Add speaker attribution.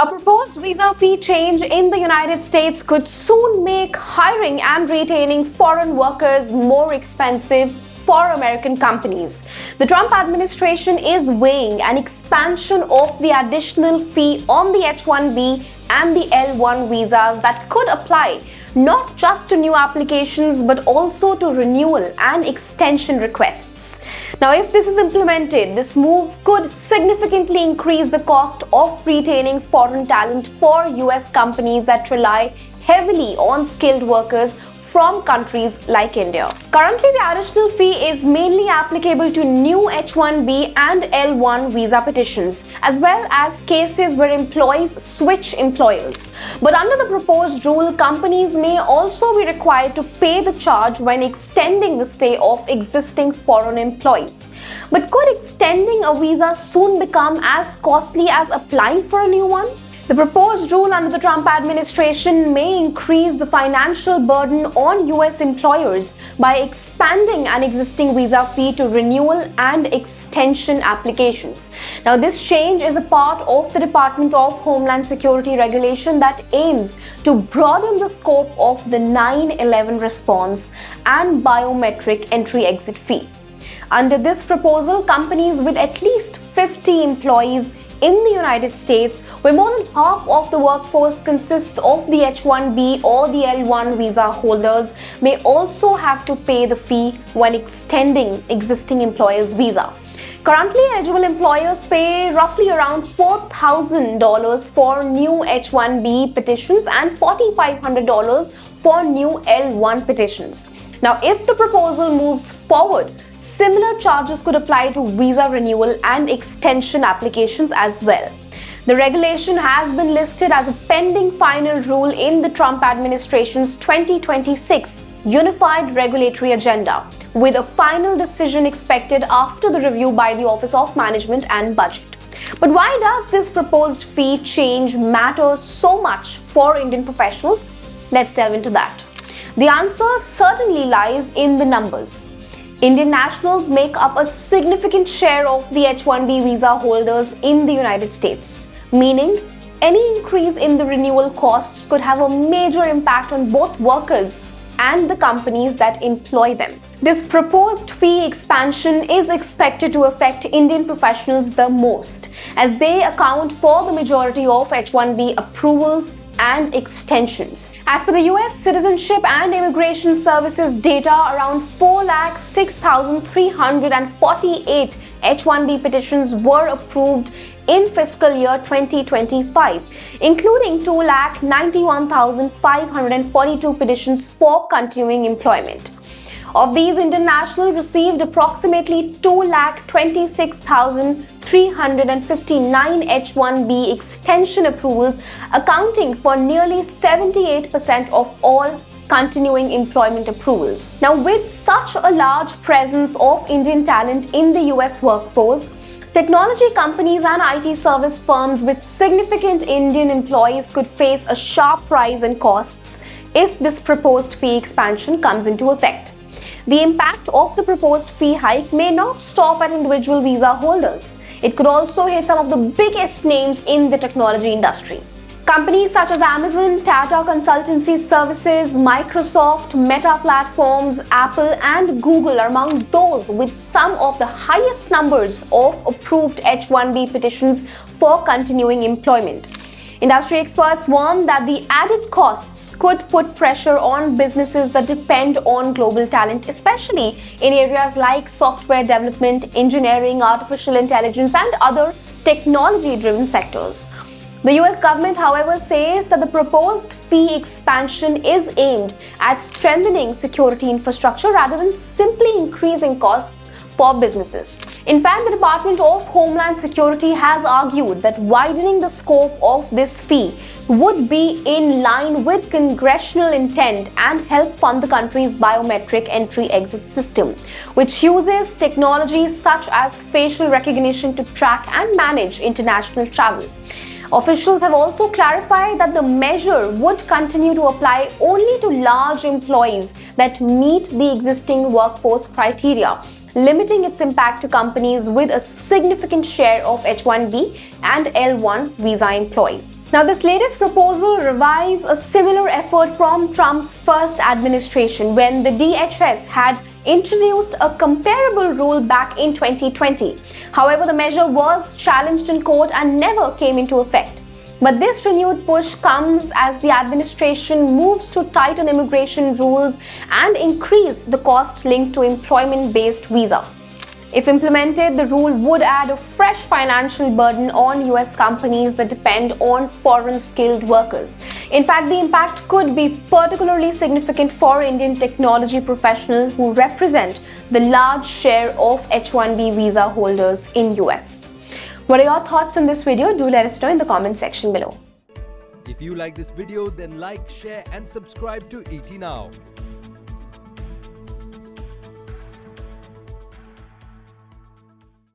Speaker 1: A proposed visa fee change in the United States could soon make hiring and retaining foreign workers more expensive for American companies. The Trump administration is weighing an expansion of the additional fee on the H-1B and the L-1 visas that could apply not just to new applications but also to renewal and extension requests. Now, if this is implemented, this move could significantly increase the cost of retaining foreign talent for US companies that rely heavily on skilled workers from countries like India. Currently, the additional fee is mainly applicable to new H-1B and L-1 visa petitions, as well as cases where employees switch employers. But under the proposed rule, companies may also be required to pay the charge when extending the stay of existing foreign employees. But could extending a visa soon become as costly as applying for a new one? The proposed rule under the Trump administration may increase the financial burden on US employers by expanding an existing visa fee to renewal and extension applications. Now, this change is a part of the Department of Homeland Security regulation that aims to broaden the scope of the 9/11 response and biometric entry-exit fee. Under this proposal, companies with at least 50 employees in the United States, where more than half of the workforce consists of the H-1B or the L-1 visa holders, may also have to pay the fee when extending existing employers' visa. Currently, eligible employers pay roughly around $4,000 for new H-1B petitions and $4,500 for new L-1 petitions. Now, if the proposal moves forward, similar charges could apply to visa renewal and extension applications as well. The regulation has been listed as a pending final rule in the Trump administration's 2026 Unified Regulatory Agenda, with a final decision expected after the review by the Office of Management and Budget. But why does this proposed fee change matter so much for Indian professionals? Let's delve into that. The answer certainly lies in the numbers. Indian nationals make up a significant share of the H-1B visa holders in the United States, meaning any increase in the renewal costs could have a major impact on both workers and the companies that employ them. This proposed fee expansion is expected to affect Indian professionals the most, as they account for the majority of H-1B approvals and extensions. As per the US Citizenship and Immigration Services data, around 4,06,348 H-1B petitions were approved in fiscal year 2025, including 2,91,542 petitions for continuing employment. Of these, Indian nationals received approximately 2,26,359 H-1B extension approvals, accounting for nearly 78% of all continuing employment approvals. Now, with such a large presence of Indian talent in the US workforce, technology companies and IT service firms with significant Indian employees could face a sharp rise in costs if this proposed fee expansion comes into effect. The impact of the proposed fee hike may not stop at individual visa holders. It could also hit some of the biggest names in the technology industry. Companies such as Amazon, Tata Consultancy Services, Microsoft, Meta Platforms, Apple, and Google are among those with some of the highest numbers of approved H-1B petitions for continuing employment. Industry experts warn that the added costs could put pressure on businesses that depend on global talent, especially in areas like software development, engineering, artificial intelligence, and other technology-driven sectors. The US government, however, says that the proposed fee expansion is aimed at strengthening security infrastructure rather than simply increasing costs for businesses. In fact, the Department of Homeland Security has argued that widening the scope of this fee would be in line with congressional intent and help fund the country's biometric entry-exit system, which uses technology such as facial recognition to track and manage international travel. Officials have also clarified that the measure would continue to apply only to large employees that meet the existing workforce criteria, limiting its impact to companies with a significant share of H-1B and L-1 visa employees. Now, this latest proposal revives a similar effort from Trump's first administration when the DHS had introduced a comparable rule back in 2020. However, the measure was challenged in court and never came into effect. But this renewed push comes as the administration moves to tighten immigration rules and increase the cost linked to employment-based visa. If implemented, the rule would add a fresh financial burden on US companies that depend on foreign skilled workers. In fact, the impact could be particularly significant for Indian technology professionals who represent the large share of H-1B visa holders in US. What are your thoughts on this video? Do let us know in the comment section below.
Speaker 2: If you like this video, then like, share and subscribe to ET Now.